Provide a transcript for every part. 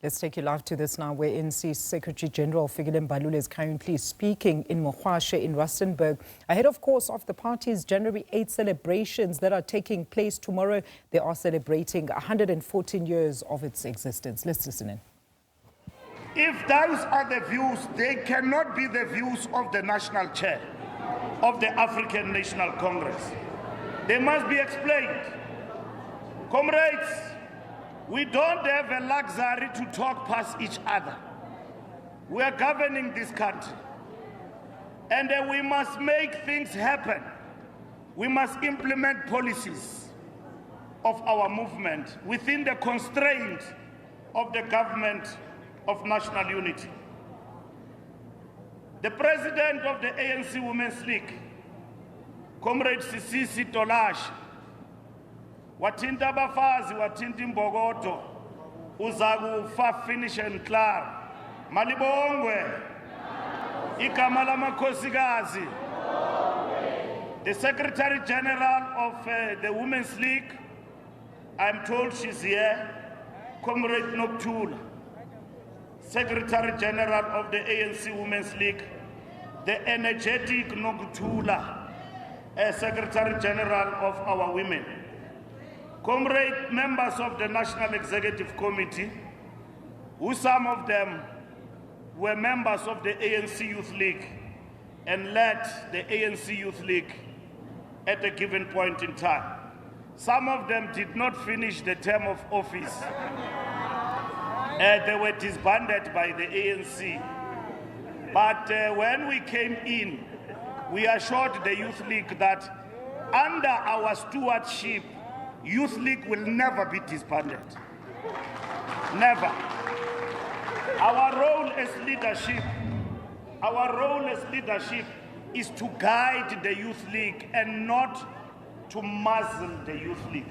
Let's take you live to this now, where ANC Secretary General Fikile Mbalula is currently speaking in Mogwase in Rustenburg. Ahead, of course, of the party's January 8 celebrations that are taking place tomorrow. They are celebrating 114 years of its existence. Let's listen in. If those are the views, they cannot be the views of the national chair of the African National Congress. They must be explained. Comrades, we don't have a luxury to talk past each other. We are governing this country. And we must make things happen. We must implement policies of our movement within the constraint of the government of national unity. The president of the ANC Women's League, Comrade Sisisi Tolash, wathinta abafazi wathinta imbokodo uzakufa finish and clear malibongwe igama lamakhosikazi. The Secretary General of the Women's League, I'm told she's here, Comrade Nokuthula. Secretary General of the ANC Women's League, the energetic Nokuthula, Secretary General of our women. Comrade members of the National Executive Committee, who some of them were members of the ANC Youth League and led the ANC Youth League at a given point in time. Some of them did not finish the term of office. They were disbanded by the ANC. But when we came in, we assured the Youth League that under our stewardship, Youth League will never be disbanded. Never. Our role as leadership is to guide the Youth League and not to muzzle the Youth League.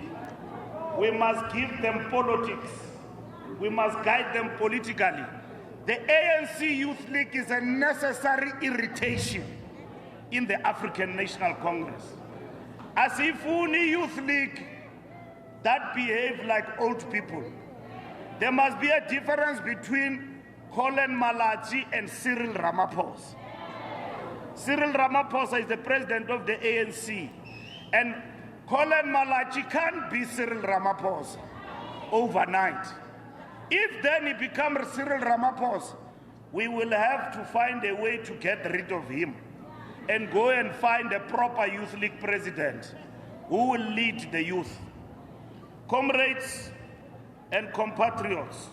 We must give them politics. We must guide them politically. The ANC Youth League is a necessary irritation in the African National Congress. As if only Youth League that behave like old people. There must be a difference between Colin Malachi and Cyril Ramaphosa. Cyril Ramaphosa is the president of the ANC, and Colin Malachi can't be Cyril Ramaphosa overnight. If then he becomes Cyril Ramaphosa, we will have to find a way to get rid of him and go and find a proper Youth League president who will lead the youth. Comrades and compatriots,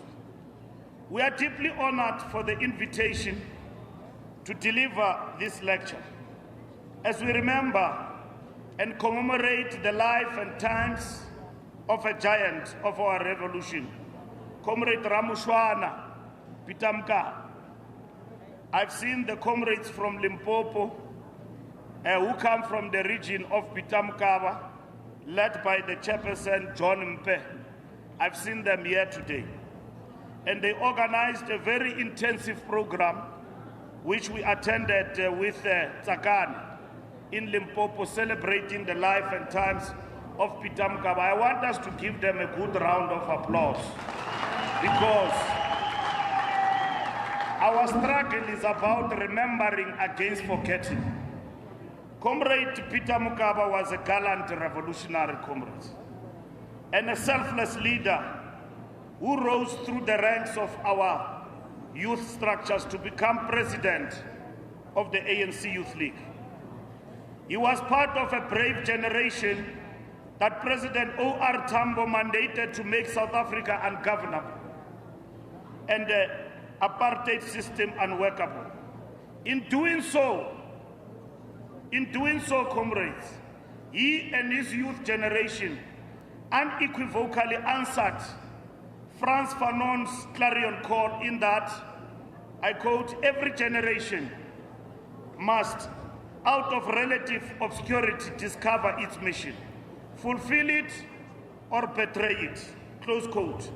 we are deeply honored for the invitation to deliver this lecture as we remember and commemorate the life and times of a giant of our revolution, Comrade Ramushwana Pitamka. I've seen the comrades from Limpopo who come from the region of Pitamkaba, led by the chairperson John Mpe. I've seen them here today. And they organized a very intensive program which we attended with Tsakani in Limpopo, celebrating the life and times of Pitamkaba. I want us to give them a good round of applause because our struggle is about remembering against forgetting. Comrade Peter Mokaba was a gallant revolutionary comrade and a selfless leader who rose through the ranks of our youth structures to become president of the ANC Youth League. He was part of a brave generation that President O.R. Tambo mandated to make South Africa ungovernable and the apartheid system unworkable. In doing so, comrades, he and his youth generation unequivocally answered Frantz Fanon's clarion call in that, I quote, every generation must, out of relative obscurity, discover its mission, fulfill it or betray it, close quote.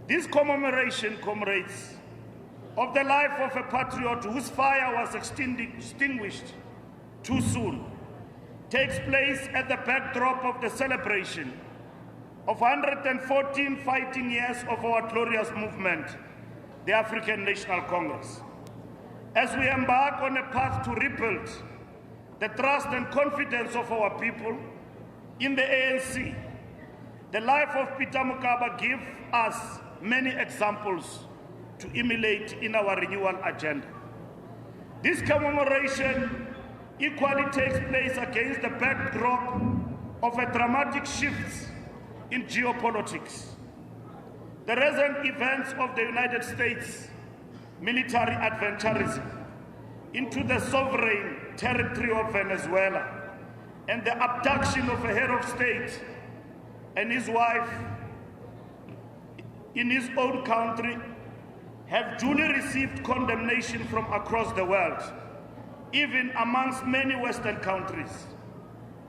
This commemoration, comrades, of the life of a patriot whose fire was extinguished too soon takes place at the backdrop of the celebration of 114 fighting years of our glorious movement, the African National Congress. As we embark on a path to rebuild the trust and confidence of our people in the ANC, the life of Peter Mokaba gives us many examples to emulate in our renewal agenda. This commemoration equally takes place against the backdrop of a dramatic shift in geopolitics. The recent events of the United States military adventurism into the sovereign territory of Venezuela and the abduction of a head of state and his wife in his own country have duly received condemnation from across the world, even amongst many Western countries.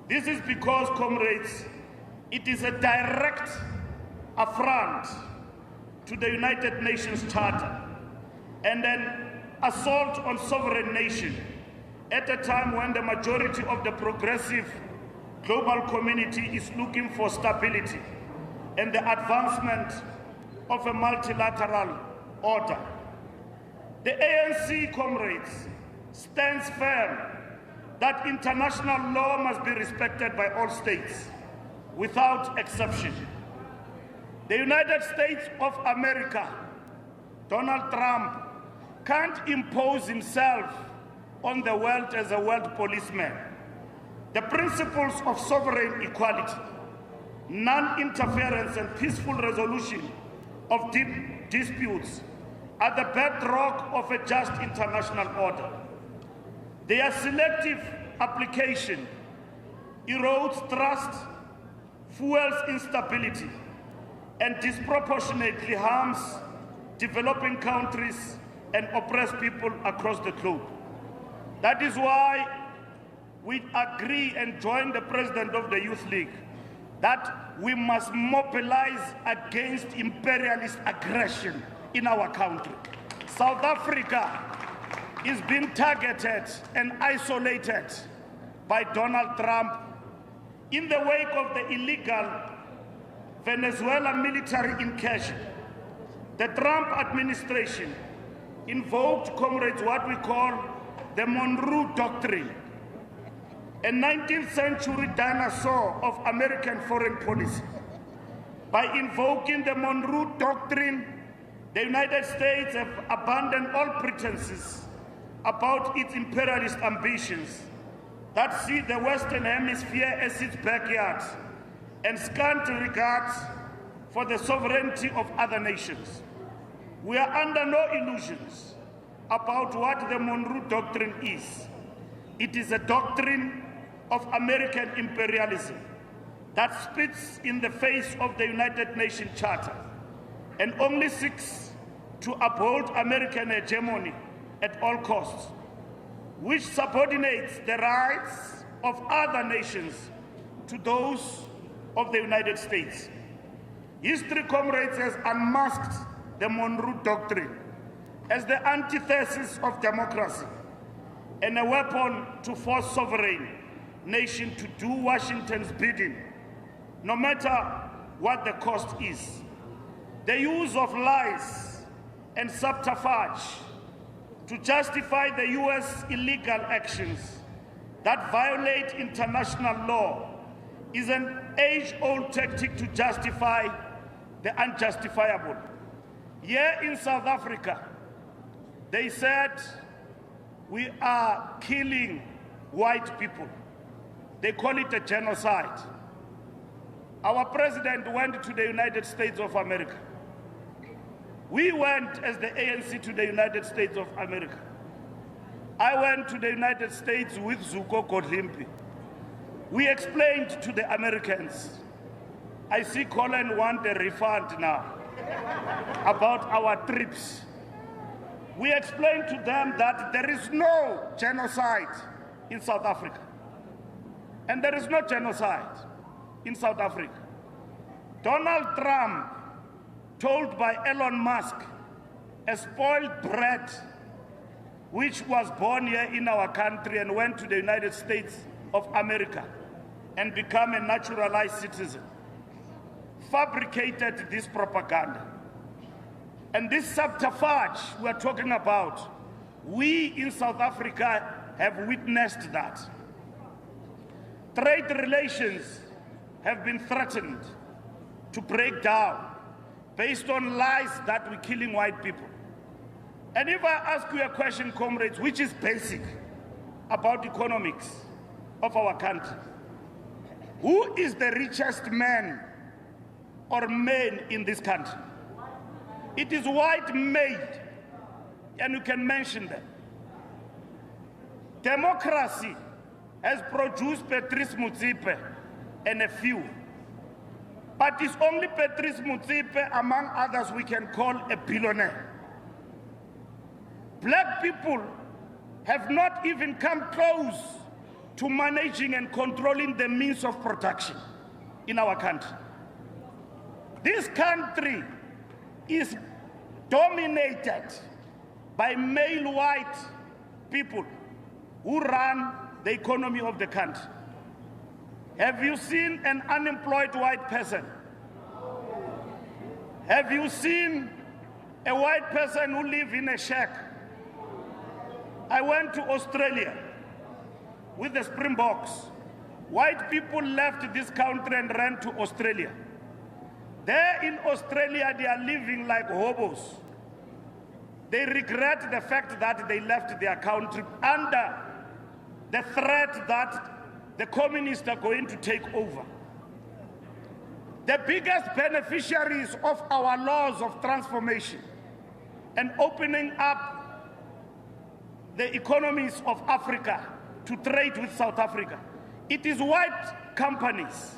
This is because, comrades, it is a direct affront to the United Nations Charter and an assault on sovereign nation at a time when the majority of the progressive global community is looking for stability and the advancement of a multilateral order. The ANC, comrades, stands firm that international law must be respected by all states, without exception. The United States of America, Donald Trump, can't impose himself on the world as a world policeman. The principles of sovereign equality, non-interference and peaceful resolution of deep disputes are the bedrock of a just international order. Their selective application erodes trust, fuels instability, and disproportionately harms developing countries and oppressed people across the globe. That is why we agree and join the President of the Youth League that we must mobilize against imperialist aggression in our country. South Africa is being targeted and isolated by Donald Trump in the wake of the illegal Venezuela military incursion. The Trump administration invoked, comrades, what we call the Monroe Doctrine, a 19th century dinosaur of American foreign policy. By invoking the Monroe Doctrine, the United States have abandoned all pretenses about its imperialist ambitions that see the Western Hemisphere as its backyard and scant regards for the sovereignty of other nations. We are under no illusions about what the Monroe Doctrine is. It is a doctrine of American imperialism that spits in the face of the United Nations Charter and only seeks to uphold American hegemony at all costs, which subordinates the rights of other nations to those of the United States. History, comrades, has unmasked the Monroe Doctrine as the antithesis of democracy and a weapon to force sovereign nation to do Washington's bidding, no matter what the cost is. The use of lies and subterfuge to justify the U.S. illegal actions that violate international law is an age-old tactic to justify the unjustifiable. Here in South Africa, they said we are killing white people. They call it a genocide. Our president went to the United States of America. We went as the ANC to the United States of America. I went to the United States with Zuko Kodlimpi. We explained to the Americans. I see Colin want a refund now about our trips. We explained to them that there is no genocide in South Africa. And there is no genocide in South Africa. Donald Trump, told by Elon Musk, a spoiled brat which was born here in our country and went to the United States of America and become a naturalized citizen, fabricated this propaganda. And this subterfuge we're talking about, we in South Africa have witnessed that. Trade relations have been threatened to break down based on lies that we're killing white people. And if I ask you a question, comrades, which is basic about economics of our country, who is the richest man or men in this country? It is white made, and you can mention them. Democracy has produced Patrice Motsepe and a few. But it's only Patrice Motsepe, among others, we can call a billionaire. Black people have not even come close to managing and controlling the means of production in our country. This country is dominated by male white people who run the economy of the country. Have you seen an unemployed white person? Have you seen a white person who lives in a shack? I went to Australia with the Springboks. White people left this country and ran to Australia. There in Australia, they are living like hobos. They regret the fact that they left their country under the threat that the communists are going to take over. The biggest beneficiaries of our laws of transformation and opening up the economies of Africa to trade with South Africa, it is white companies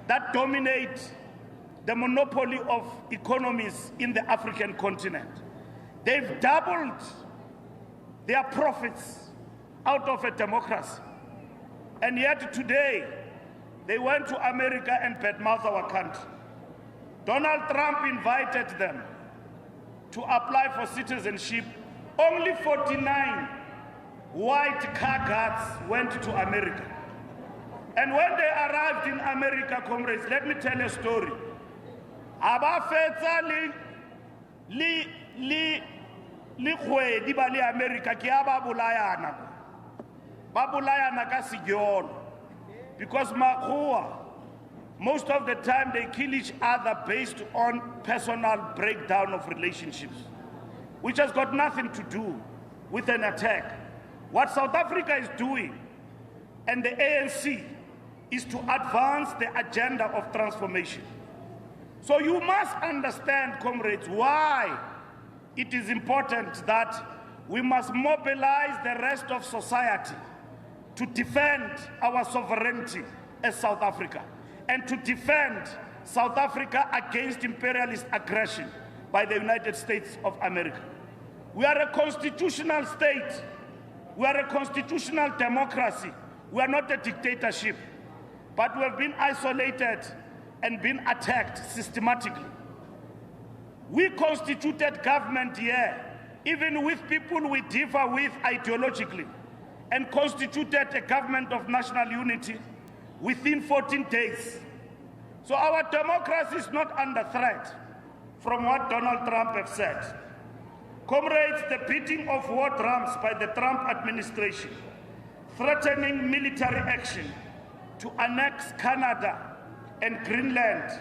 that dominate the monopoly of economies in the African continent. They've doubled their profits out of a democracy. And yet today, they went to America and badmouth our country. Donald Trump invited them to apply for citizenship. Only 49 white car guards went to America. And when they arrived in America, comrades, let me tell a story. Abafetsa li kgwedi ba le America ke aba bolayana. Ba bolayana ka sigolo. Because makgowa, most of the time they kill each other based on personal breakdown of relationships, which has got nothing to do with an attack. What South Africa is doing, and the ANC, is to advance the agenda of transformation. So you must understand, comrades, why it is important that we must mobilize the rest of society to defend our sovereignty as South Africa and to defend South Africa against imperialist aggression by the United States of America. We are a constitutional state. We are a constitutional democracy. We are not a dictatorship. But we have been isolated and been attacked systematically. We constituted government here, even with people we differ with ideologically, and constituted a government of national unity within 14 days. So our democracy is not under threat from what Donald Trump has said. Comrades, the beating of war drums by the Trump administration, threatening military action to annex Canada and Greenland,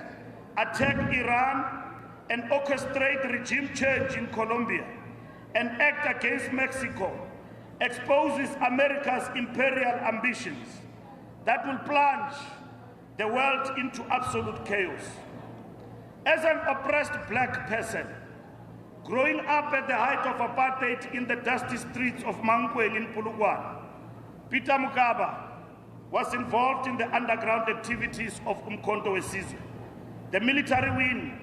attack Iran, and orchestrate regime change in Colombia, and act against Mexico, exposes America's imperial ambitions that will plunge the world into absolute chaos. As an oppressed black person, growing up at the height of apartheid in the dusty streets of Mankweng in Polokwane, Peter Mokaba was involved in the underground activities of Umkhonto weSizwe, the military wing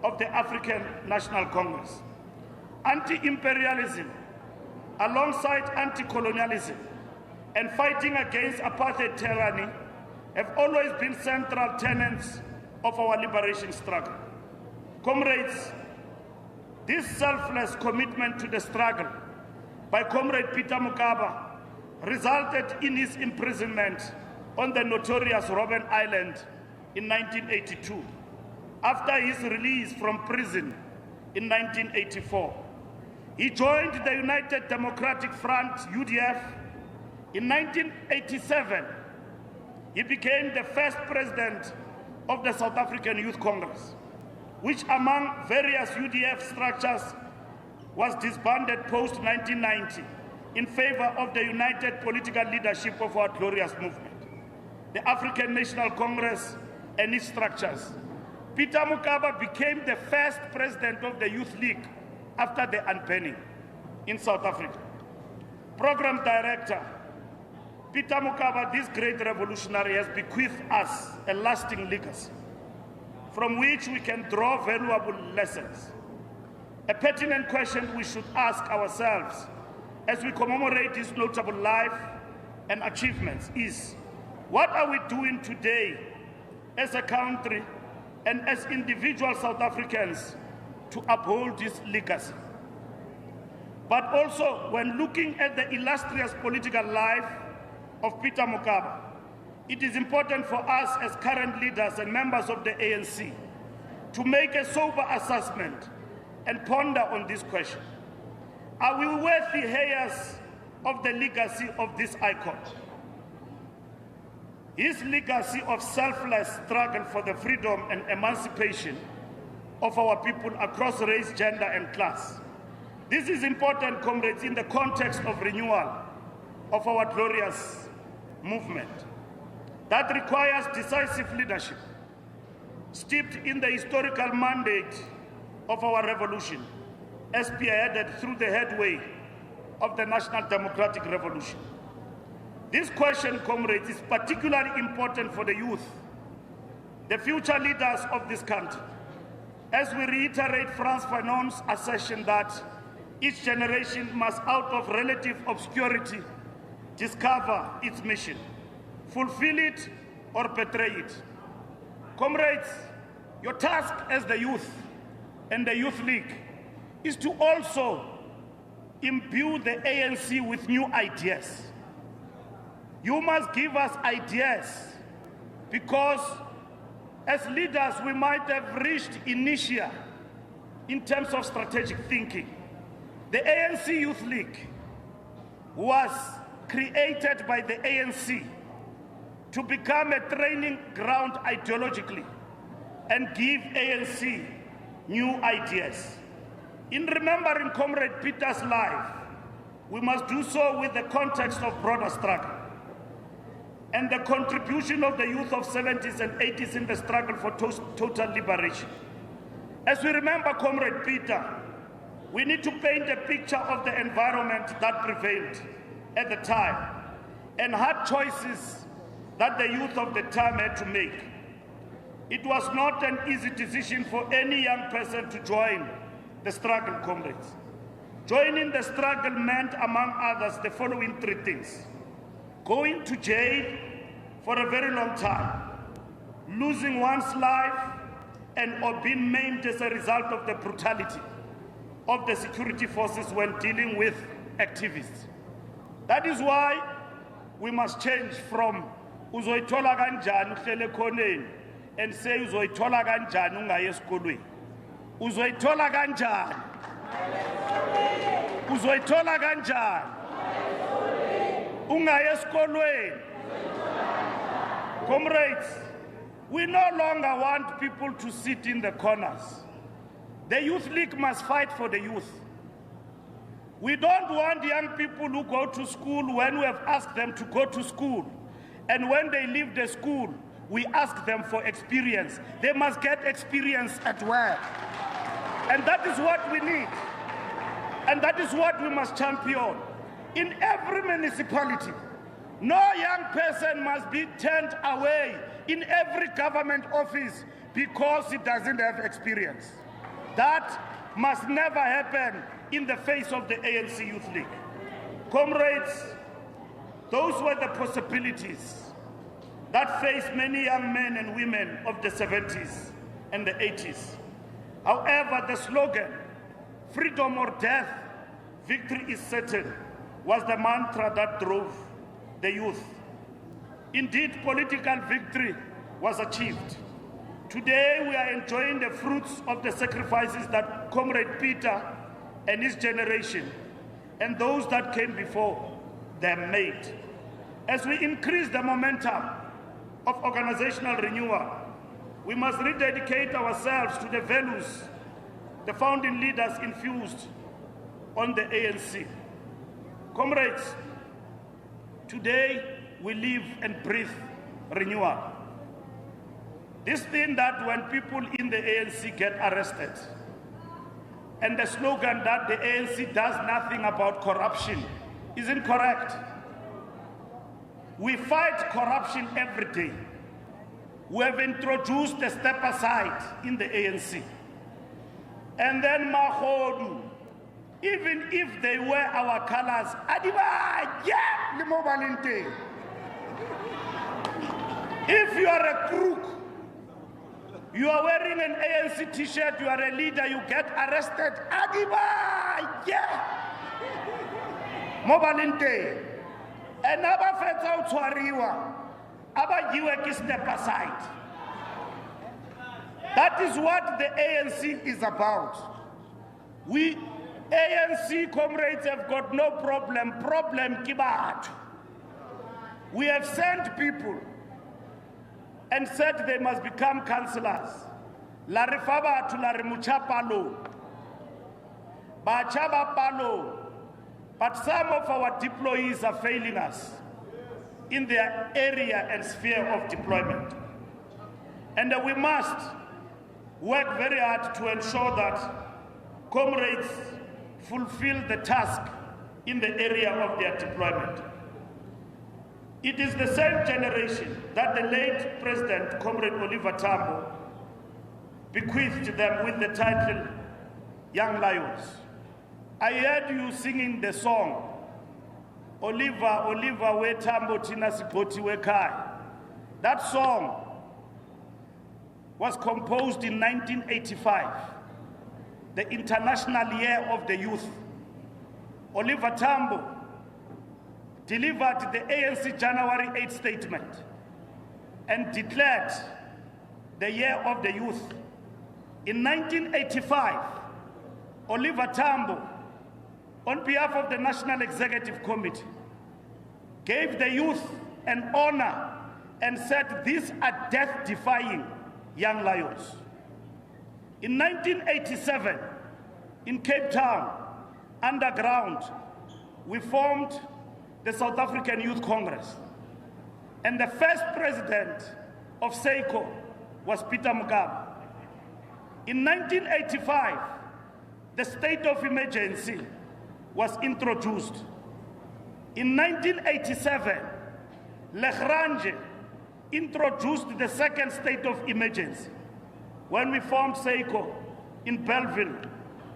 of the African National Congress. Anti-imperialism, alongside anti-colonialism and fighting against apartheid tyranny, have always been central tenets of our liberation struggle. Comrades, this selfless commitment to the struggle by Comrade Peter Mokaba resulted in his imprisonment on the notorious Robben Island in 1982. after his release from prison in 1984. He joined the United Democratic Front, UDF. In 1987, he became the first president of the South African Youth Congress, which among various UDF structures was disbanded post-1990 in favor of the united political leadership of our glorious movement, the African National Congress and its structures. Peter Mokaba became the first president of the Youth League after the unbanning in South Africa. Program Director Peter Mokaba, this great revolutionary, has bequeathed us a lasting legacy from which we can draw valuable lessons. A pertinent question we should ask ourselves as we commemorate his notable life and achievements is, what are we doing today as a country and as individual South Africans to uphold his legacy? But also, when looking at the illustrious political life of Peter Mokaba, it is important for us as current leaders and members of the ANC to make a sober assessment and ponder on this question. Are we worthy heirs of the legacy of this icon? His legacy of selfless struggle for the freedom and emancipation of our people across race, gender, and class. This is important, comrades, in the context of renewal of our glorious movement that requires decisive leadership, steeped in the historical mandate of our revolution, as spearheaded through the headway of the National Democratic Revolution. This question, comrades, is particularly important for the youth, the future leaders of this country, as we reiterate Frantz Fanon's assertion that each generation must, out of relative obscurity, discover its mission, fulfill it or betray it. Comrades, your task as the youth and the Youth League is to also imbue the ANC with new ideas. You must give us ideas, because as leaders we might have reached inertia in terms of strategic thinking. The ANC Youth League was created by the ANC to become a training ground ideologically and give ANC new ideas. In remembering Comrade Peter's life, we must do so with the context of broader struggle and the contribution of the youth of 70s and 80s in the struggle for total liberation. As we remember Comrade Peter, we need to paint a picture of the environment that prevailed at the time and hard choices that the youth of the time had to make. It was not an easy decision for any young person to join the struggle, comrades. Joining the struggle meant, among others, the following three things: going to jail for a very long time, losing one's life, or being maimed as a result of the brutality of the security forces when dealing with activists. That is why we must change from uzoyithola kanjani uhlele khoneni and say uzoyithola kanjani ungayi esikolweni. Uzoyithola kanjani? Uzoyithola kanjani? Ungayi esikolweni. Comrades, we no longer want people to sit in the corners. The Youth League must fight for the youth. We don't want young people who go to school when we have asked them to go to school, and when they leave the school, we ask them for experience. They must get experience at work. And that is what we need. And that is what we must champion. In every municipality, no young person must be turned away in every government office because he doesn't have experience. That must never happen in the face of the ANC Youth League. Comrades, those were the possibilities that faced many young men and women of the 70s and the 80s. However, the slogan, freedom or death, victory is certain, was the mantra that drove the youth. Indeed, political victory was achieved. Today we are enjoying the fruits of the sacrifices that Comrade Peter and his generation and those that came before them made. As we increase the momentum of organizational renewal, we must rededicate ourselves to the values the founding leaders infused on the ANC. Comrades, today we live and breathe renewal. This thing that when people in the ANC get arrested, and the slogan that the ANC does nothing about corruption is incorrect. We fight corruption every day. We have introduced the step aside in the ANC. And then Mahodu, even if they wear our colors, if you are a crook, you are wearing an ANC t-shirt, you are a leader, you get arrested, Mobalinte. And Abafeta Utwariwa, Abajiwe step aside. That is what the ANC is about. We ANC comrades have got no problem kibat. We have sent people and said they must become councillors. Larifaba to Larimuchapalo, Bachaba Palo. But some of our deployees are failing us in their area and sphere of deployment. And we must work very hard to ensure that comrades fulfill the task in the area of their deployment. It is the same generation that the late President, Comrade Oliver Tambo, bequeathed them with the title Young Lions. I heard you singing the song, Oliver, Oliver, we Tambo tina sipoti we kai. That song was composed in 1985, the International Year of the Youth. Oliver Tambo delivered the ANC January 8 statement and declared the Year of the Youth. In 1985, Oliver Tambo, on behalf of the National Executive Committee, gave the youth an honor and said these are death-defying young lions. In 1987, in Cape Town, underground, we formed the South African Youth Congress. And the first president of SACO was Peter Mokaba. In 1985, the state of emergency was introduced. In 1987, Legranje introduced the second state of emergency when we formed SACO in Belleville,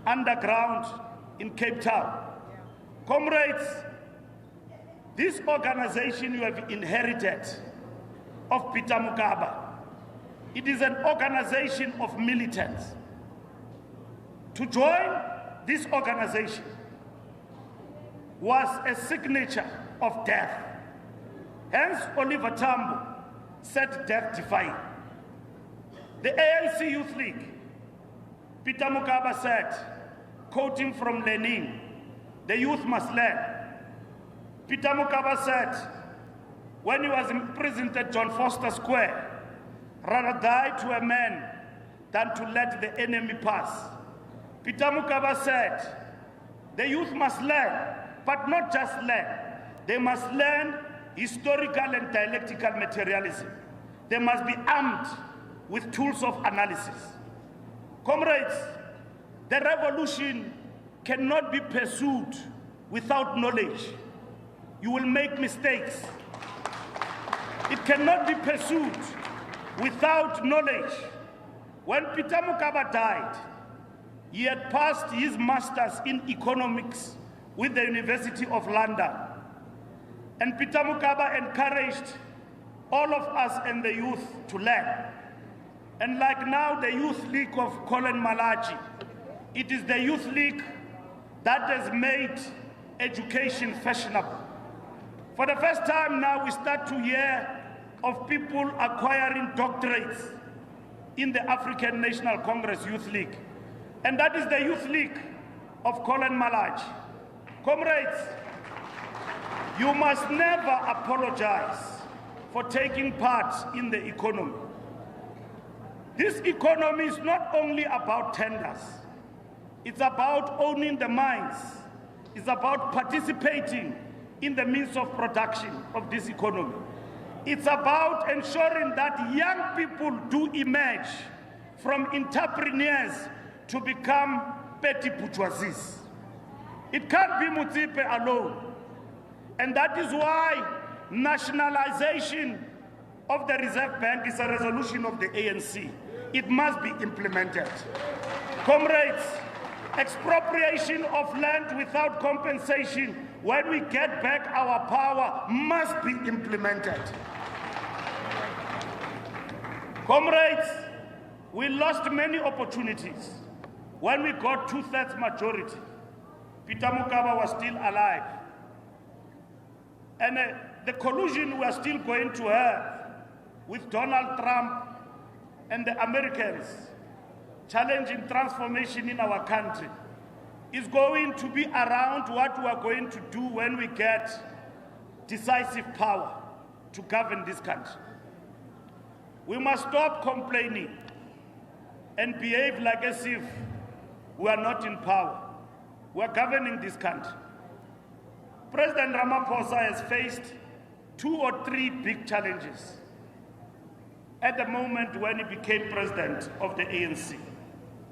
underground in Cape Town. Comrades, this organization you have inherited of Peter Mokaba, it is an organization of militants. To join this organization was a signature of death. Hence, Oliver Tambo said death-defying. The ANC Youth League, Peter Mokaba said, quoting from Lenin, the youth must learn. Peter Mokaba said, when he was imprisoned at John Foster Square, rather die to a man than to let the enemy pass. Peter Mokaba said, the youth must learn, but not just learn. They must learn historical and dialectical materialism. They must be armed with tools of analysis. Comrades, the revolution cannot be pursued without knowledge. You will make mistakes. It cannot be pursued without knowledge. When Peter Mokaba died, he had passed his master's in economics with the University of London. And Peter Mokaba encouraged all of us and the youth to learn. And like now, the Youth League of Colin Malachi, it is the Youth League that has made education fashionable. For the first time now, we start to hear of people acquiring doctorates in the African National Congress Youth League. And that is the Youth League of Colin Malach. Comrades, you must never apologize for taking part in the economy. This economy is not only about tenders. It's about owning the mines. It's about participating in the means of production of this economy. It's about ensuring that young people do emerge from entrepreneurs to become petty bourgeoisies. It can't be Mutsipe alone. And that is why nationalization of the Reserve Bank is a resolution of the ANC. It must be implemented. Comrades, expropriation of land without compensation when we get back our power must be implemented. Comrades, we lost many opportunities. When we got 2/3 majority, Peter Mokaba was still alive. And the collusion we are still going to have with Donald Trump and the Americans challenging transformation in our country is going to be around what we are going to do when we get decisive power to govern this country. We must stop complaining and behave like as if we are not in power. We are governing this country. President Ramaphosa has faced 2 or 3 big challenges at the moment when he became president of the ANC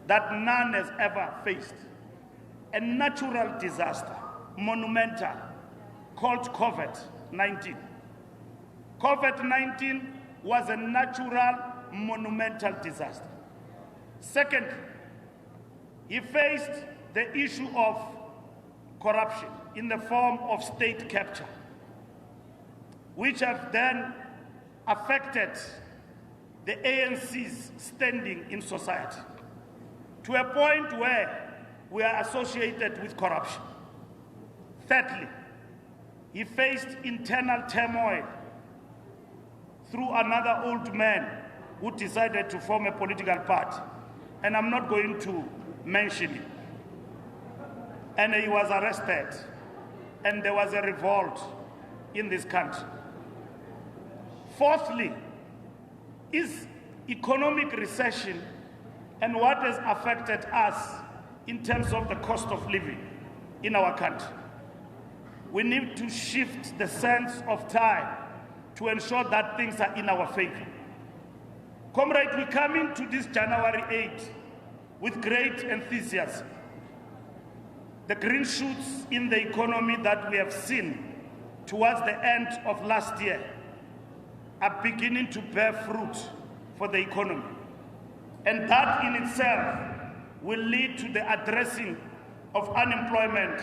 that none has ever faced. A natural disaster, monumental, called COVID-19. COVID-19 was a natural, monumental disaster. Second, he faced the issue of corruption in the form of state capture, which have then affected the ANC's standing in society to a point where we are associated with corruption. Thirdly, he faced internal turmoil through another old man who decided to form a political party, and I'm not going to mention it. And he was arrested, and there was a revolt in this country. Fourthly, is economic recession and what has affected us in terms of the cost of living in our country. We need to shift the sense of time to ensure that things are in our favor. Comrade, we come into this January 8 with great enthusiasm. The green shoots in the economy that we have seen towards the end of last year are beginning to bear fruit for the economy. And that in itself will lead to the addressing of unemployment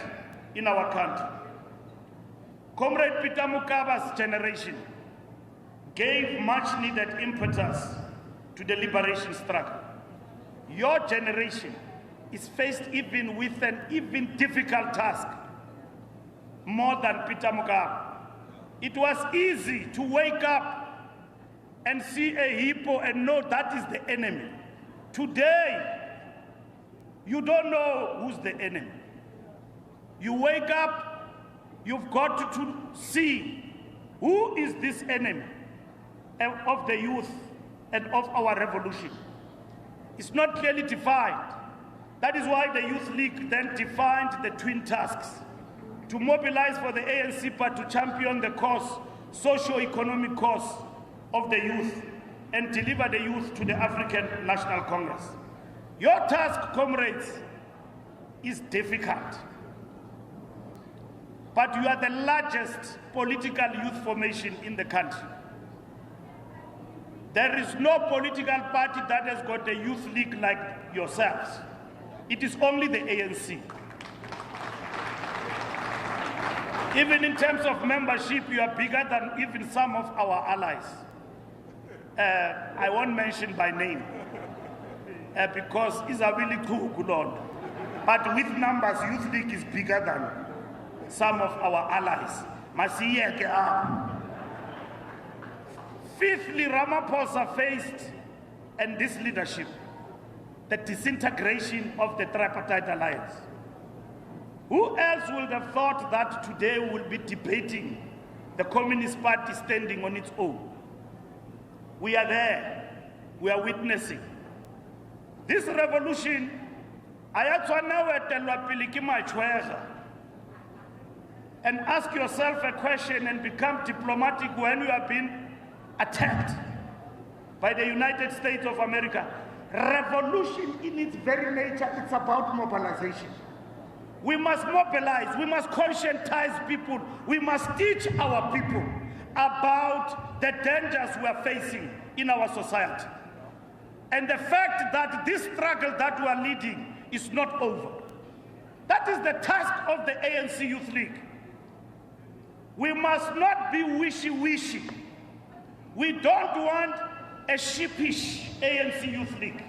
in our country. Comrade Peter Mokaba's generation gave much needed impetus to the liberation struggle. Your generation is faced even with an even difficult task, more than Peter Mokaba. It was easy to wake up and see a hippo and know that is the enemy. Today, you don't know who's the enemy. You wake up, you've got to see who is this enemy of the youth and of our revolution. It's not clearly defined. That is why the Youth League then defined the twin tasks: to mobilize for the ANC part to champion the cause, socio-economic cause of the youth, and deliver the youth to the African National Congress. Your task, comrades, is difficult. But you are the largest political youth formation in the country. There is no political party that has got a youth league like yourselves. It is only the ANC. Even in terms of membership, you are bigger than even some of our allies. I won't mention by name because it's a really cool. But with numbers, Youth League is bigger than some of our allies. Fifthly, Ramaphosa faced and this leadership the disintegration of the tripartite alliance. Who else would have thought that today we will be debating the Communist Party standing on its own? We are there. We are witnessing. This revolution, and ask yourself a question and become diplomatic when you have been attacked by the United States of America. Revolution in its very nature, it's about mobilization. We must mobilize, we must conscientize people, we must teach our people about the dangers we are facing in our society. And the fact that this struggle that we are leading is not over. That is the task of the ANC Youth League. We must not be wishy-washy. We don't want a sheepish ANC Youth League.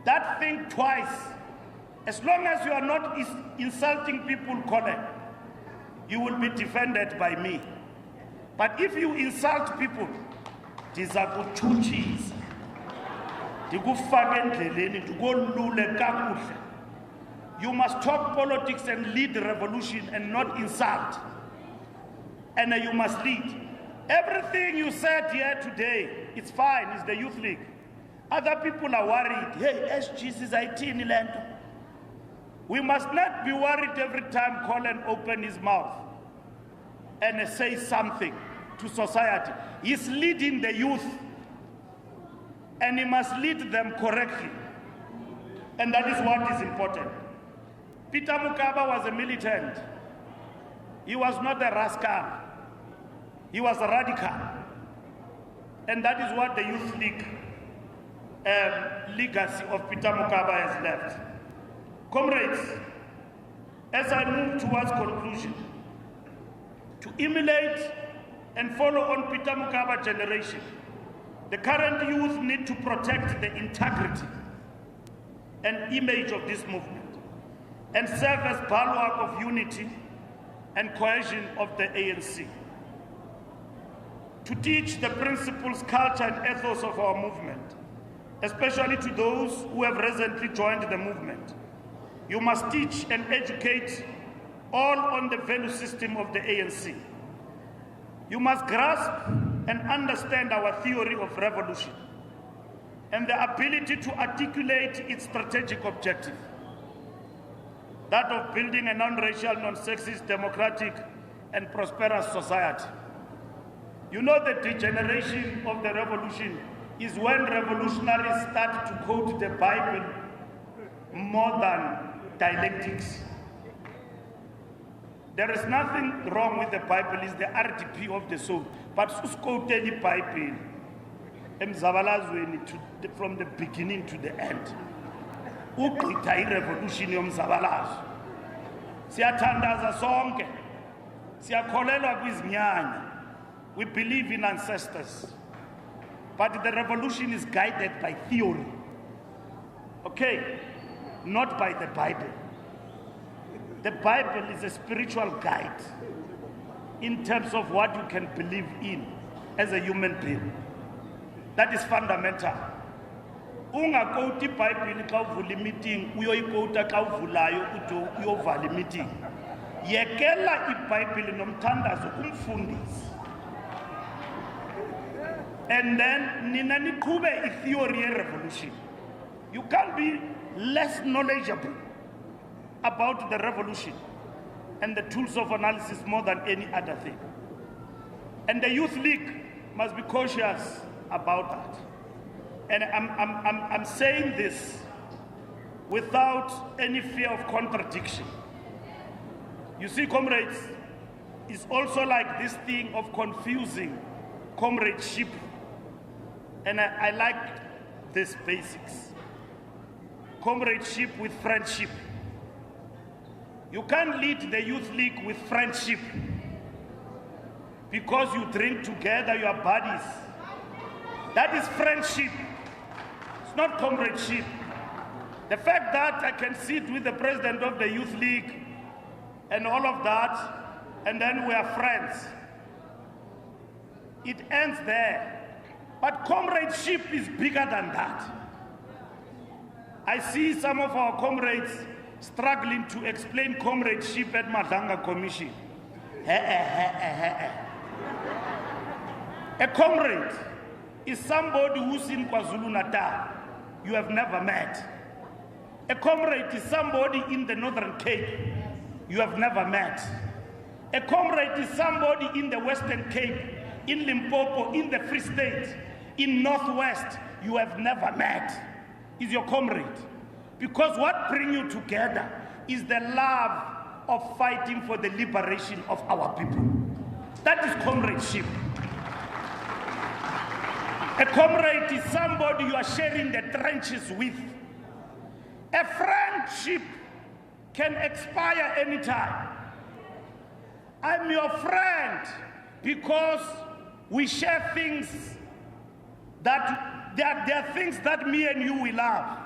That think twice. As long as you are not insulting people, Colin, you will be defended by me. But if you insult people, you must talk politics and lead the revolution and not insult. And you must lead. Everything you said here today, it's fine, it's the Youth League. Other people are worried. Hey, SG is IT in land. We must not be worried every time Colin opens his mouth and says something to society. He's leading the youth, and he must lead them correctly. And that is what is important. Peter Mokaba was a militant. He was not a rascal. He was a radical. And that is what the Youth League legacy of Peter Mokaba has left. Comrades, as I move towards conclusion, to emulate and follow on Peter Mokaba generation, the current youth need to protect the integrity and image of this movement and serve as bulwark of unity and cohesion of the ANC. To teach the principles, culture, and ethos of our movement, especially to those who have recently joined the movement. You must teach and educate all on the value system of the ANC. You must grasp and understand our theory of revolution and the ability to articulate its strategic objective, that of building a non-racial, non-sexist, democratic, and prosperous society. You know that the degeneration of the revolution is when revolutionaries start to quote the Bible more than dialectics. There is nothing wrong with the Bible, it's the RDP of the soul. But who's quoted the Bible from the beginning to the end? Ugqitha irevolution yomzabalazo. Siyathandaza sonke. Siyakholelwa kwizinyanya. We believe in ancestors. But the revolution is guided by theory. Okay? Not by the Bible. The Bible is a spiritual guide in terms of what you can believe in as a human being. That is fundamental. Ungakoti Bible xa uvula meeting uyoyikota xa uvulayo uyovala meeting. Yekela iBhayibheli nomthandazo kumfundisi. And then nina niqhube itheory ye-revolution. You can't be less knowledgeable about the revolution and the tools of analysis more than any other thing. And the Youth League must be cautious about that. And I'm saying this without any fear of contradiction. You see, comrades, it's also like this thing of confusing comradeship. And I like these basics. Comradeship with friendship. You can't lead the Youth League with friendship because you drink together, you are buddies. That is friendship. It's not comradeship. The fact that I can sit with the president of the Youth League and all of that, and then we are friends, it ends there. But comradeship is bigger than that. I see some of our comrades struggling to explain comradeship at Madanga Commission. A comrade is somebody who's in KwaZulu-Natal you have never met. A comrade is somebody in the Northern Cape you have never met. A comrade is somebody in the Western Cape, in Limpopo, in the Free State, in Northwest you have never met. Is your comrade. Because what brings you together is the love of fighting for the liberation of our people. That is comradeship. A comrade is somebody you are sharing the trenches with. A friendship can expire anytime. I'm your friend because we share things that there are things that me and you will love.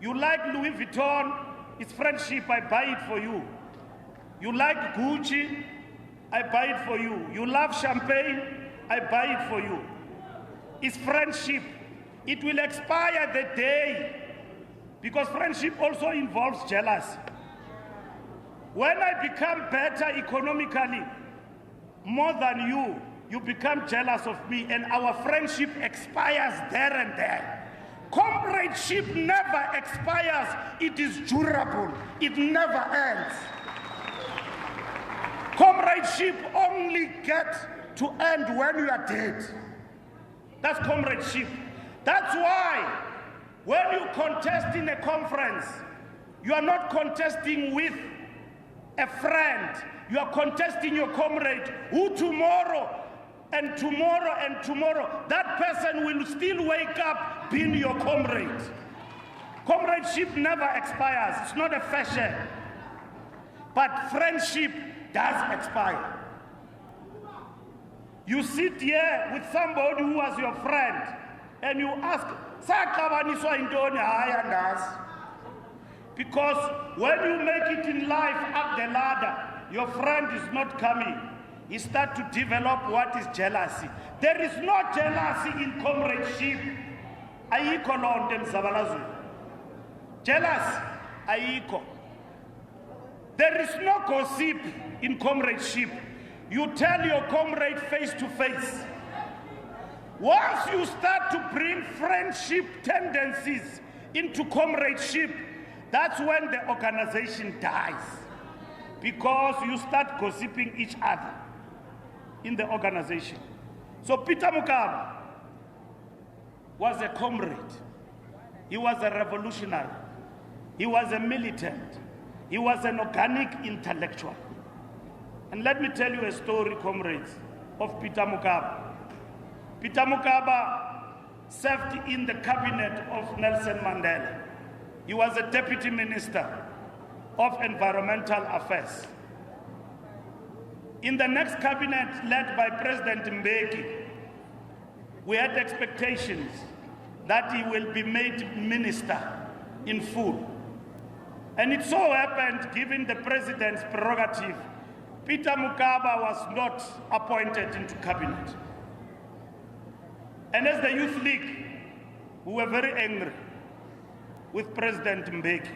You like Louis Vuitton, it's friendship, I buy it for you. You like Gucci, I buy it for you. You love champagne, I buy it for you. It's friendship. It will expire the day, because friendship also involves jealousy. When I become better economically, more than you, you become jealous of me, and our friendship expires there and there. Comradeship never expires. It is durable. It never ends. Comradeship only gets to end when you are dead. That's comradeship. That's why when you contest in a conference, you are not contesting with a friend. You are contesting your comrade, who tomorrow and tomorrow and tomorrow, that person will still wake up being your comrade. Comradeship never expires. It's not a fashion. But friendship does expire. You sit here with somebody who was your friend and you ask, because when you make it in life up the ladder, your friend is not coming. You start to develop what is jealousy. There is no jealousy in comradeship. Ayiko londe mzabalazu. Jealous, ayiko. There is no gossip in comradeship. You tell your comrade face to face. Once you start to bring friendship tendencies into comradeship, that's when the organization dies. Because you start gossiping each other in the organization. So Peter Mokaba was a comrade. He was a revolutionary. He was a militant. He was an organic intellectual. And let me tell you a story, comrades, of Peter Mokaba. Peter Mokaba served in the cabinet of Nelson Mandela. He was a deputy minister of environmental affairs. In the next cabinet led by President Mbeki, we had expectations that he will be made minister in full. And it so happened, given the president's prerogative, Peter Mokaba was not appointed into cabinet. And as the Youth League, we were very angry with President Mbeki.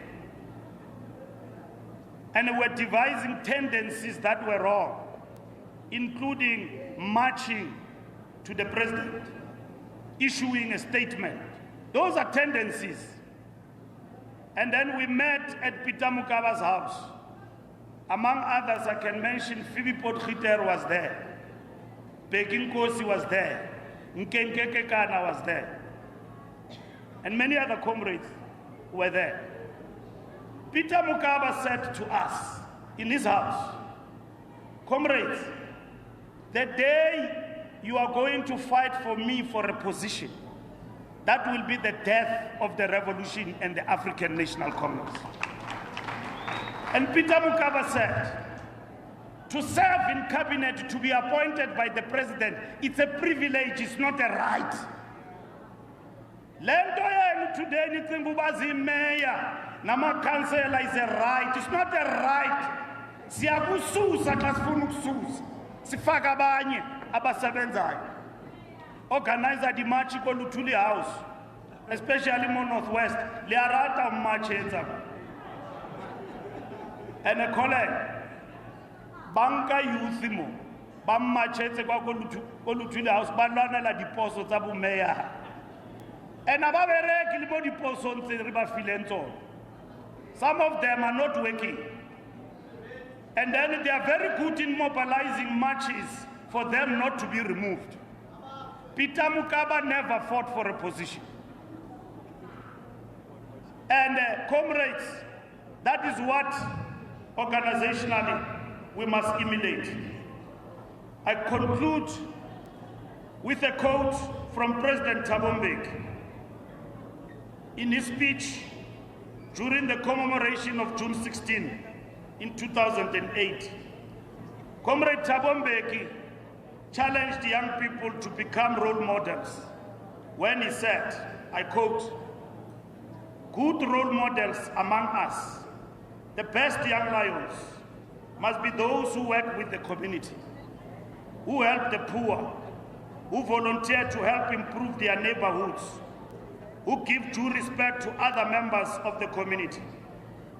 And we were devising tendencies that were wrong, including marching to the president, issuing a statement. Those are tendencies. And then we met at Peter Mokaba's house. Among others, I can mention Phoebe Potgieter was there. Peking Kosi was there. Nkenke Kana was there. And many other comrades were there. Peter Mokaba said to us in his house, comrades, the day you are going to fight for me for a position, that will be the death of the revolution and the African National Congress. And Peter Mokaba said, to serve in cabinet, to be appointed by the president, it's a privilege, it's not a right. Lento yenu today nithi bubazi mayor nama councillor is a right. It's not a right. Siyakususa xa sifuna ukususa. Sifaka abanye abasebenzayo. organizer di march ko Luthuli House, especially mo Northwest, le arata march etsa. And a colleague, banka youth mo, ba march etsa kwa ko Luthuli House, ba lwanela diposo tsa bo mayor. And aba bereki le mo diposo ntse re ba fileng tsona. Some of them are not working. And then they are very good in mobilizing marches for them not to be removed. Peter Mokaba never fought for a position. And comrades, that is what organizationally we must emulate. I conclude with a quote from President Thabo Mbeki in his speech during the commemoration of June 16 in 2008. Comrade Thabo Mbeki challenged young people to become role models when he said, I quote, "Good role models among us, the best young lions, must be those who work with the community, who help the poor, who volunteer to help improve their neighborhoods, who give due respect to other members of the community,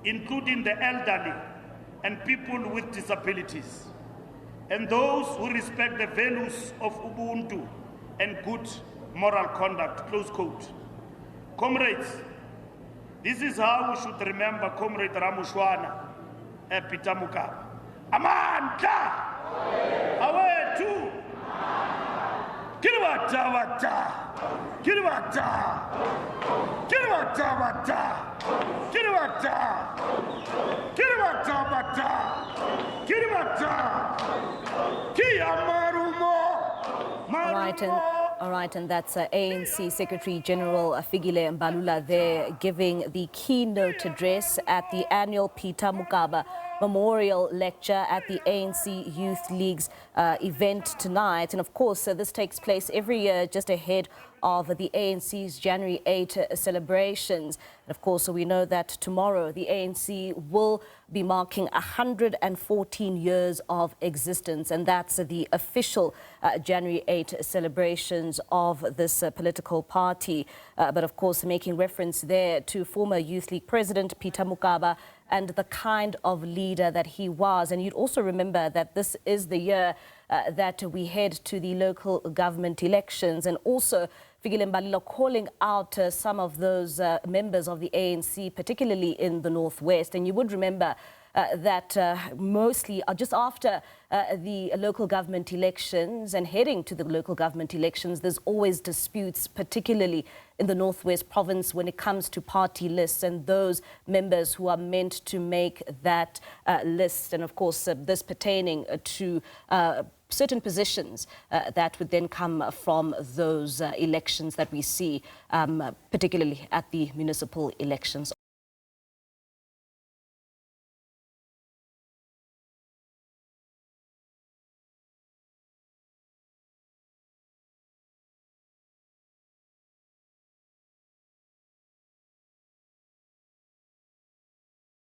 including the elderly and people with disabilities, and those who respect the values of Ubuntu and good moral conduct," close quote. Comrades, this is how we should remember Comrade Ramushwana and Peter Mokaba. Amanda! Away too! Kiribata wata! Kiribata! Kiribata wata! Kiribata! Kiribata wata! Kiribata! Kiyamarumo! All right, and that's ANC Secretary General Fikile Mbalula there giving the keynote address at the annual Peter Mokaba Memorial Lecture at the ANC Youth League's event tonight. And of course, this takes place every year just ahead of the ANC's January 8 celebrations. And of course, we know that tomorrow the ANC will be marking 114 years of existence, and that's the official January 8 celebrations of this political party. But of course, making reference there to former Youth League President Peter Mokaba and the kind of leader that he was. And you'd also remember that this is the year that we head to the local government elections, and also Fikile Mbalula calling out some of those members of the ANC, particularly in the Northwest. And you would remember that mostly just after the local government elections and heading to the local government elections, there's always disputes, particularly in the Northwest province when it comes to party lists and those members who are meant to make that list. And of course, this pertaining to certain positions that would then come from those elections that we see, particularly at the municipal elections.